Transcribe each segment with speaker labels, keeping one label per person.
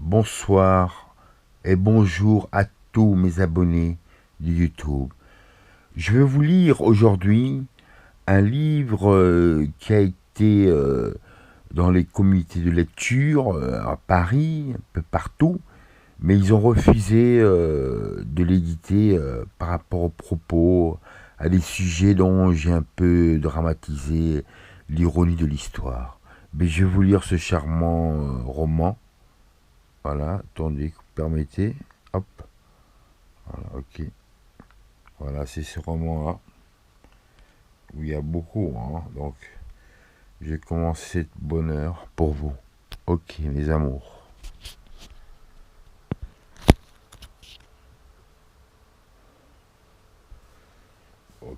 Speaker 1: bonsoir et bonjour à tous mes abonnés de YouTube. Je vais vous lire aujourd'hui un livre qui a été dans les comités de lecture à Paris, un peu partout, mais ils ont refusé de l'éditer par rapport aux propos, à des sujets dont j'ai un peu dramatisé l'ironie de l'histoire. Mais je vais vous lire ce charmant roman. Voilà, attendez, vous permettez. Hop, voilà, ok. Voilà, c'est ce roman-là où il y a beaucoup, hein. Donc, j'ai commencé de bonne heure pour vous. Ok, mes amours. Ok.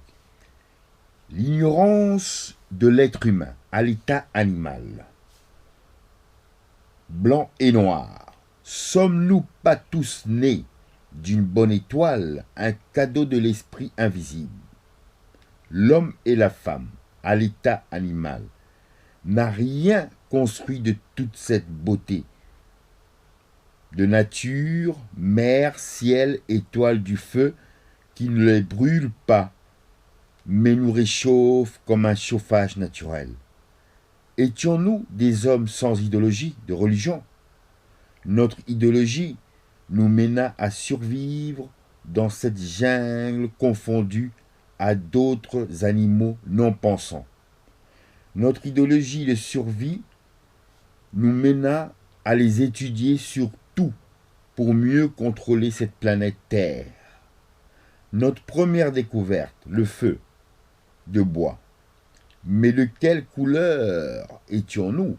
Speaker 1: L'ignorance de l'être humain à l'état animal. Blanc et noir. Sommes-nous pas tous nés d'une bonne étoile, un cadeau de l'esprit invisible? L'homme et la femme, à l'état animal, n'a rien construit de toute cette beauté. De nature, mer, ciel, étoiles du feu, qui ne les brûle pas, mais nous réchauffe comme un chauffage naturel. Étions-nous des hommes sans idéologie, de religion? Notre idéologie nous mena à survivre dans cette jungle confondue à d'autres animaux non pensants. Notre idéologie de survie nous mena à les étudier sur tout pour mieux contrôler cette planète Terre. Notre première découverte, le feu de bois. Mais de quelle couleur étions-nous?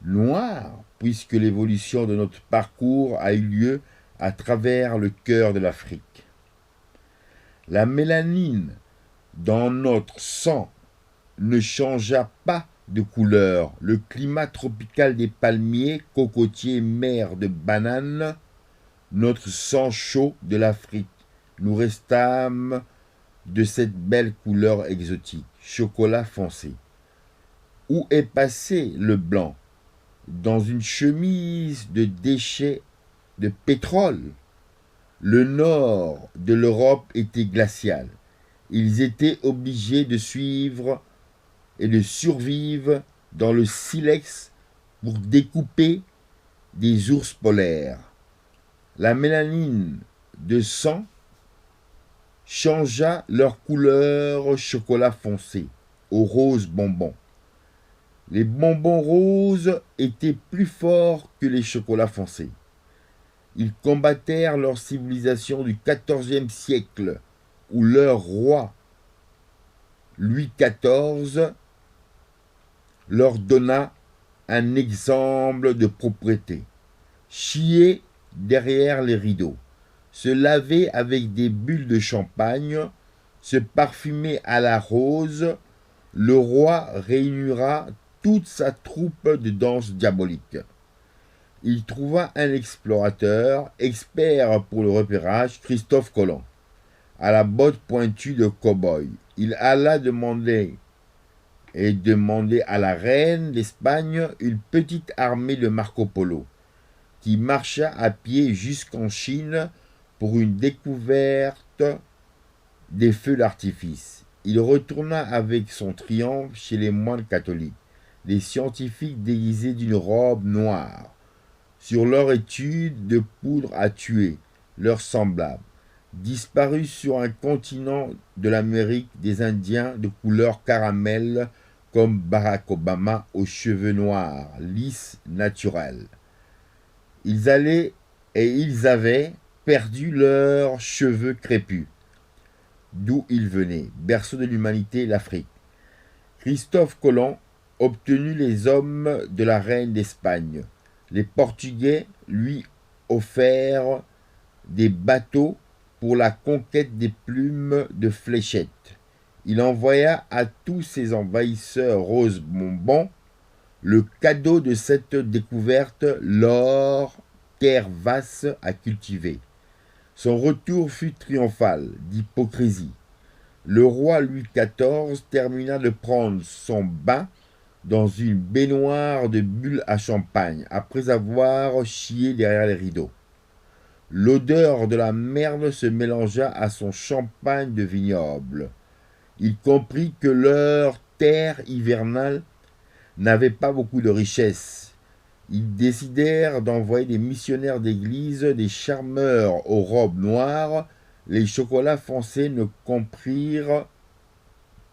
Speaker 1: Noir, puisque l'évolution de notre parcours a eu lieu à travers le cœur de l'Afrique. La mélanine dans notre sang ne changea pas de couleur. Le climat tropical des palmiers, cocotiers, mers de bananes, notre sang chaud de l'Afrique. Nous restâmes de cette belle couleur exotique, chocolat foncé. Où est passé le blanc? Dans une chemise de déchets de pétrole. Le nord de l'Europe était glacial. Ils étaient obligés de suivre et de survivre dans le silex pour découper des ours polaires. La mélanine de sang changea leur couleur au chocolat foncé, au rose bonbon. Les bonbons roses étaient plus forts que les chocolats foncés. Ils combattèrent leur civilisation du XIVe siècle, où leur roi, Louis XIV, leur donna un exemple de propreté. Chier derrière les rideaux, se laver avec des bulles de champagne, se parfumer à la rose, le roi réunira toute sa troupe de danse diabolique. Il trouva un explorateur, expert pour le repérage, Christophe Colomb, à la botte pointue de cow-boy. Il alla demander à la reine d'Espagne une petite armée de Marco Polo, qui marcha à pied jusqu'en Chine pour une découverte des feux d'artifice. Il retourna avec son triomphe chez les moines catholiques, les scientifiques déguisés d'une robe noire, sur leur étude de poudre à tuer leurs semblables, disparus sur un continent de l'Amérique des Indiens de couleur caramel comme Barack Obama aux cheveux noirs, lisses, naturels. Ils avaient perdu leurs cheveux crépus. D'où ils venaient, berceau de l'humanité, l'Afrique. Christophe Colomb obtenu les hommes de la reine d'Espagne. Les Portugais lui offrent des bateaux pour la conquête des plumes de fléchettes. Il envoya à tous ses envahisseurs rose bonbon le cadeau de cette découverte, l'or, terre vaste à cultiver. Son retour fut triomphal d'hypocrisie. Le roi Louis XIV termina de prendre son bain dans une baignoire de bulles à champagne, après avoir chié derrière les rideaux. L'odeur de la merde se mélangea à son champagne de vignoble. Il comprit que leur terre hivernale n'avait pas beaucoup de richesses. Ils décidèrent d'envoyer des missionnaires d'église, des charmeurs aux robes noires. Les chocolats foncés ne comprirent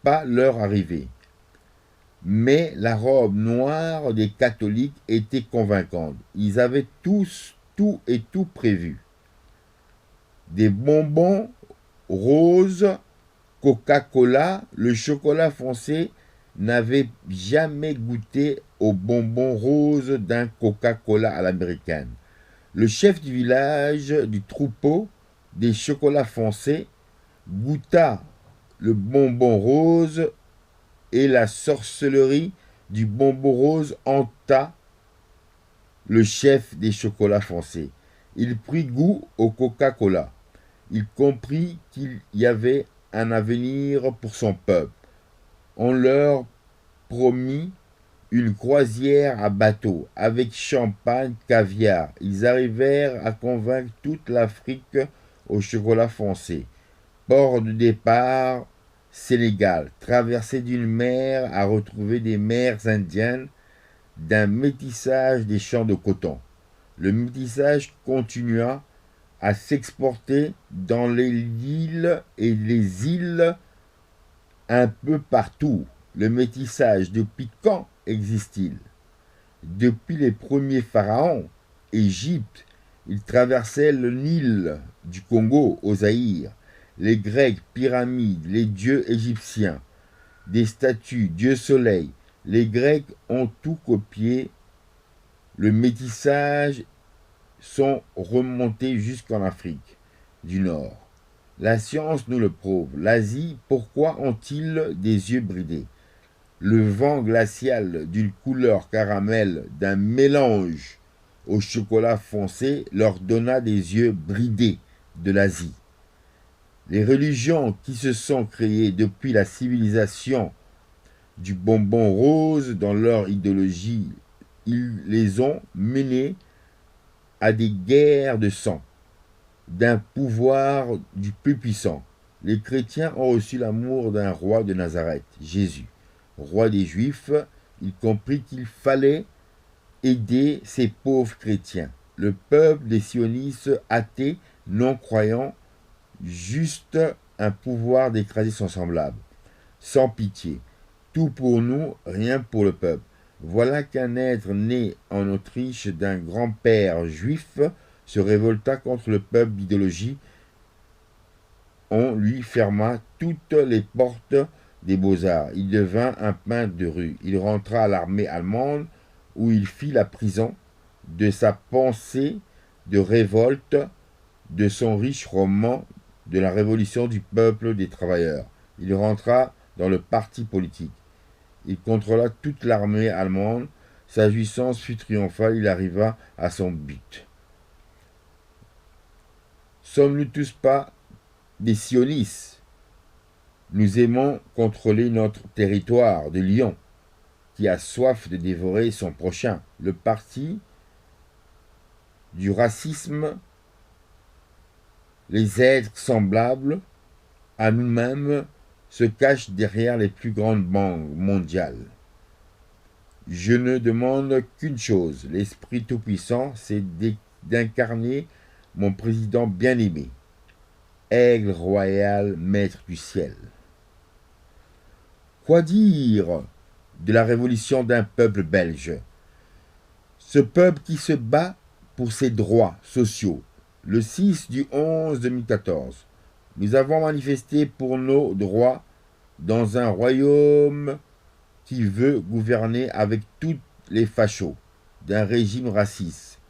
Speaker 1: pas leur arrivée. Mais la robe noire des catholiques était convaincante. Ils avaient tous tout prévu. Des bonbons roses, Coca-Cola, le chocolat foncé n'avait jamais goûté aux bonbons roses d'un Coca-Cola à l'américaine. Le chef du village du troupeau des chocolats foncés goûta le bonbon rose et la sorcellerie du bonbon rose hanta le chef des chocolats foncés. Il prit goût au Coca-Cola. Il comprit qu'il y avait un avenir pour son peuple. On leur promit une croisière à bateau avec champagne, caviar. Ils arrivèrent à convaincre toute l'Afrique au chocolat foncé. Port de départ, Sénégal. Traversée d'une mer à retrouver des mers indiennes, d'un métissage des champs de coton. Le métissage continua à s'exporter dans les îles et les îles un peu partout. Le métissage, depuis quand existe-t-il? Depuis les premiers pharaons, Égypte, ils traversaient le Nil du Congo au Zaïre. Les Grecs, pyramides, les dieux égyptiens, des statues, Dieu Soleil. Les Grecs ont tout copié. Le métissage sont remontés jusqu'en Afrique du Nord. La science nous le prouve. L'Asie, pourquoi ont-ils des yeux bridés? Le vent glacial d'une couleur caramel, d'un mélange au chocolat foncé, leur donna des yeux bridés de l'Asie. Les religions qui se sont créées depuis la civilisation du bonbon rose dans leur idéologie, ils les ont menés à des guerres de sang, d'un pouvoir du plus puissant. Les chrétiens ont reçu l'amour d'un roi de Nazareth, Jésus, roi des Juifs. Il comprit qu'il fallait aider ces pauvres chrétiens. Le peuple des sionistes athées, non-croyants, juste un pouvoir d'écraser son semblable, sans pitié. Tout pour nous, rien pour le peuple. Voilà qu'un être né en Autriche d'un grand-père juif se révolta contre le peuple d'idéologie. On lui ferma toutes les portes des beaux-arts. Il devint un peintre de rue. Il rentra à l'armée allemande où il fit la prison de sa pensée de révolte, de son riche roman de la révolution du peuple des travailleurs. Il rentra dans le parti politique. Il contrôla toute l'armée allemande. Sa jouissance fut triomphale. Il arriva à son but. Sommes-nous tous pas des sionistes? Nous aimons contrôler notre territoire de lion qui a soif de dévorer son prochain. Le parti du racisme, les êtres semblables à nous-mêmes se cachent derrière les plus grandes banques mondiales. Je ne demande qu'une chose, l'Esprit Tout-Puissant, c'est d'incarner mon président bien-aimé, aigle royal, maître du ciel. Quoi dire de la révolution d'un peuple belge? Ce peuple qui se bat pour ses droits sociaux. Le 6 du 11 2014, nous avons manifesté pour nos droits dans un royaume qui veut gouverner avec tous les fachos d'un régime raciste.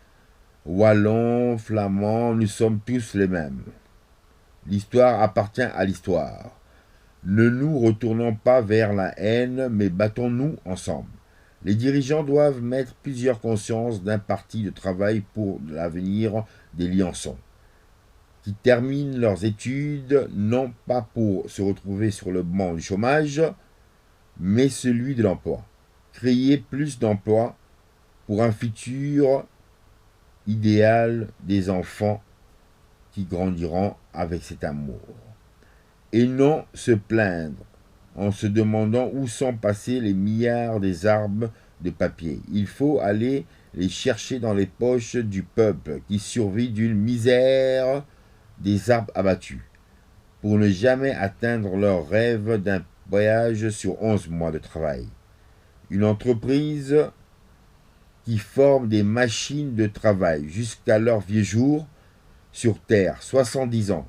Speaker 1: Wallons, flamands, nous sommes tous les mêmes. L'histoire appartient à l'histoire. Ne nous retournons pas vers la haine, mais battons-nous ensemble. Les dirigeants doivent mettre plusieurs consciences d'un parti de travail pour l'avenir des Liançons, qui terminent leurs études non pas pour se retrouver sur le banc du chômage, mais celui de l'emploi. créer plus d'emplois pour un futur idéal des enfants qui grandiront avec cet amour. Et non se plaindre en se demandant où sont passés les milliards des arbres de papier. Il faut aller les chercher dans les poches du peuple qui survit d'une misère des arbres abattus, pour ne jamais atteindre leur rêve d'un voyage sur 11 mois de travail. Une entreprise qui forme des machines de travail jusqu'à leur vieux jour sur Terre, 70 ans.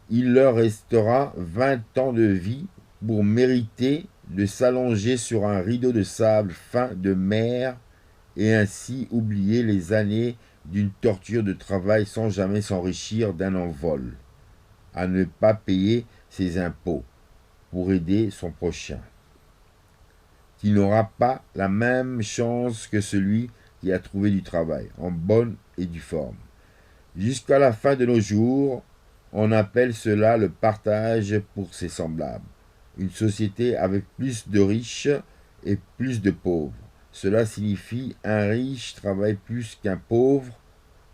Speaker 1: Il leur restera 20 ans de vie pour mériter de s'allonger sur un rideau de sable fin de mer et ainsi oublier les années d'une torture de travail sans jamais s'enrichir d'un envol, à ne pas payer ses impôts pour aider son prochain, qui n'aura pas la même chance que celui qui a trouvé du travail, en bonne et due forme. Jusqu'à la fin de nos jours, on appelle cela le partage pour ses semblables. Une société avec plus de riches et plus de pauvres. Cela signifie un riche travaille plus qu'un pauvre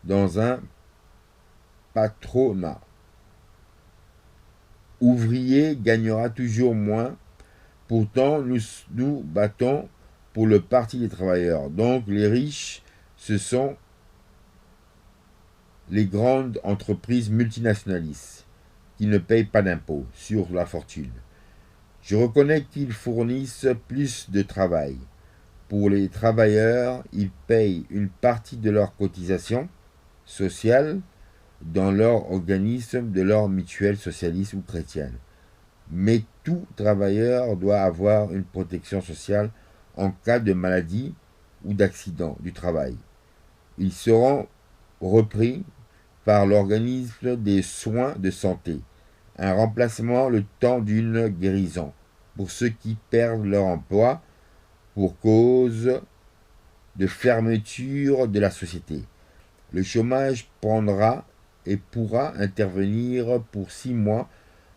Speaker 1: dans un patronat. Ouvrier gagnera toujours moins. Pourtant, nous nous battons pour le Parti des travailleurs. Donc, les riches, ce sont les grandes entreprises multinationalistes qui ne payent pas d'impôts sur la fortune. Je reconnais qu'ils fournissent plus de travail. Pour les travailleurs, ils payent une partie de leur cotisation sociale dans leur organisme de leur mutuelle socialiste ou chrétienne. Mais tout travailleur doit avoir une protection sociale en cas de maladie ou d'accident du travail. Ils seront repris par l'organisme des soins de santé, un remplacement le temps d'une guérison pour ceux qui perdent leur emploi pour cause de fermeture de la société. Le chômage prendra et pourra intervenir pour 6 mois,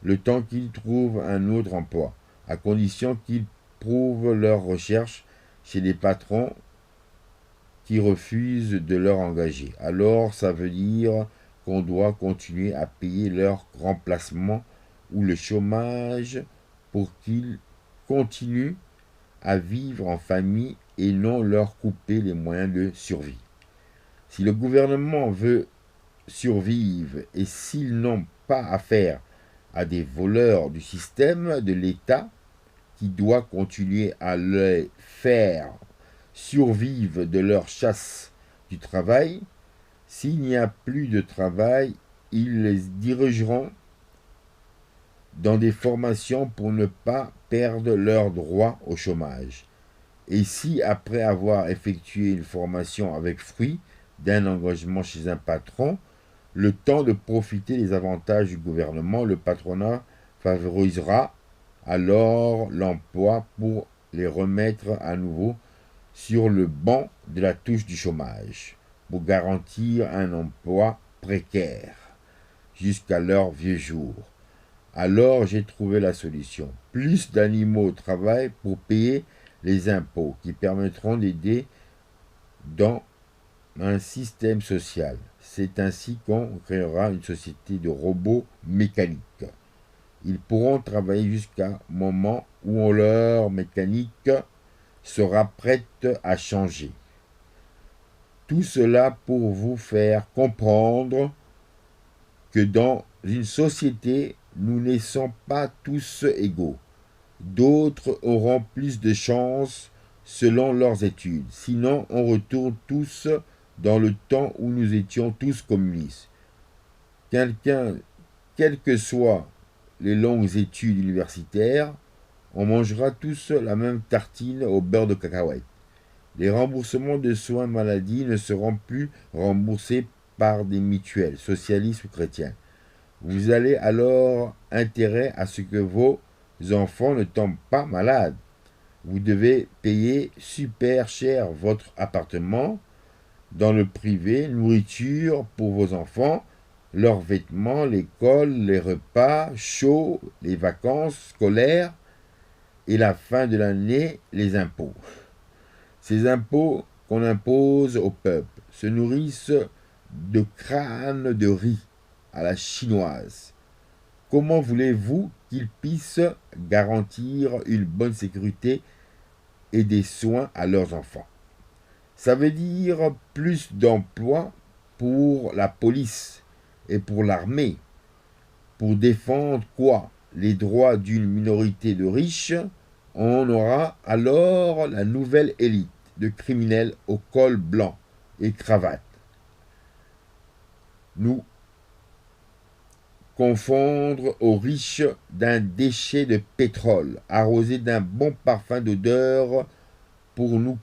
Speaker 1: le temps qu'ils trouvent un autre emploi, à condition qu'ils prouvent leur recherche chez des patrons qui refusent de leur engager. Alors ça veut dire qu'on doit continuer à payer leur remplacement ou le chômage pour qu'ils continuent à vivre en famille et non leur couper les moyens de survie. Si le gouvernement veut survivre et s'ils n'ont pas affaire à des voleurs du système de l'État qui doit continuer à les faire survivre de leur chasse du travail, s'il n'y a plus de travail, ils les dirigeront dans des formations pour ne pas perdre leur droit au chômage. Et si, après avoir effectué une formation avec fruit d'un engagement chez un patron, le temps de profiter des avantages du gouvernement, le patronat favorisera alors l'emploi pour les remettre à nouveau sur le banc de la touche du chômage, pour garantir un emploi précaire jusqu'à leur vieux jour. Alors j'ai trouvé la solution. Plus d'animaux au travail pour payer les impôts qui permettront d'aider dans un système social. C'est ainsi qu'on créera une société de robots mécaniques. Ils pourront travailler jusqu'à moment où leur mécanique sera prête à changer. Tout cela pour vous faire comprendre que dans une société, nous ne sommes pas tous égaux. D'autres auront plus de chance selon leurs études. Sinon, on retourne tous dans le temps où nous étions tous communistes. Quelles que soient les longues études universitaires, on mangera tous la même tartine au beurre de cacahuète. Les remboursements de soins maladie ne seront plus remboursés par des mutuelles, socialistes ou chrétiennes. Vous avez alors intérêt à ce que vos enfants ne tombent pas malades. Vous devez payer super cher votre appartement, dans le privé, nourriture pour vos enfants, leurs vêtements, l'école, les repas chauds, les vacances scolaires et la fin de l'année, les impôts. Ces impôts qu'on impose au peuple se nourrissent de crânes de riz à la chinoise. Comment voulez-vous qu'ils puissent garantir une bonne sécurité et des soins à leurs enfants? Ça veut dire plus d'emplois pour la police et pour l'armée. Pour défendre quoi? Les droits d'une minorité de riches. On aura alors la nouvelle élite de criminels au col blanc et cravate. Nous confondre aux riches d'un déchet de pétrole, arrosé d'un bon parfum d'odeur pour nous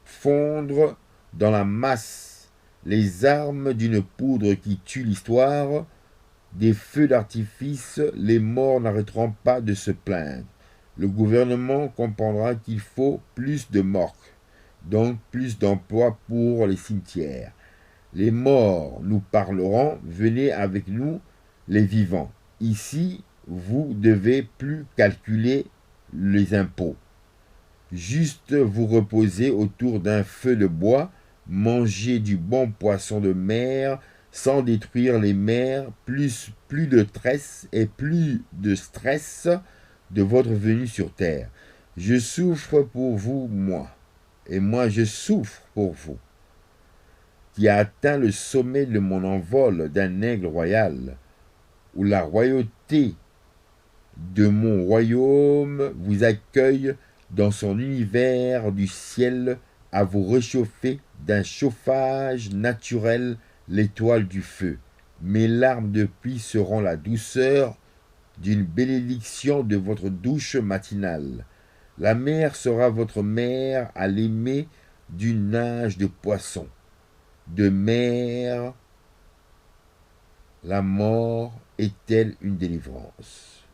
Speaker 1: fondre dans la masse les armes d'une poudre qui tue l'histoire, des feux d'artifice, les morts n'arrêteront pas de se plaindre. Le gouvernement comprendra qu'il faut plus de morts, donc plus d'emplois pour les cimetières. Les morts nous parleront, venez avec nous les vivants. Ici, vous devez plus calculer les impôts. Juste vous reposer autour d'un feu de bois, manger du bon poisson de mer, sans détruire les mers, plus de stress et plus de stress de votre venue sur terre. Je souffre pour vous, moi, et moi je souffre pour vous, qui a atteint le sommet de mon envol d'un aigle royal, où la royauté de mon royaume vous accueille dans son univers du ciel à vous réchauffer d'un chauffage naturel l'étoile du feu. Mes larmes de pluie seront la douceur d'une bénédiction de votre douche matinale. La mer sera votre mère à l'aimer d'une nage de poissons. De mer, la mort est-elle une délivrance?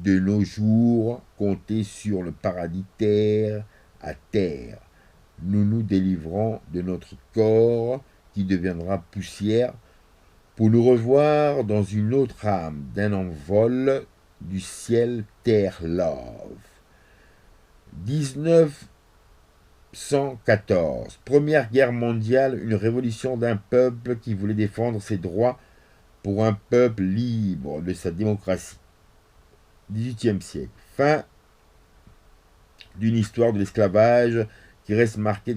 Speaker 1: De nos jours, comptez sur le paradis terre à terre. Nous nous délivrons de notre corps qui deviendra poussière pour nous revoir dans une autre âme d'un envol du ciel terre love. 1914, Première Guerre mondiale, une révolution d'un peuple qui voulait défendre ses droits pour un peuple libre de sa démocratie. 18e siècle, fin d'une histoire de l'esclavage qui reste marquée dans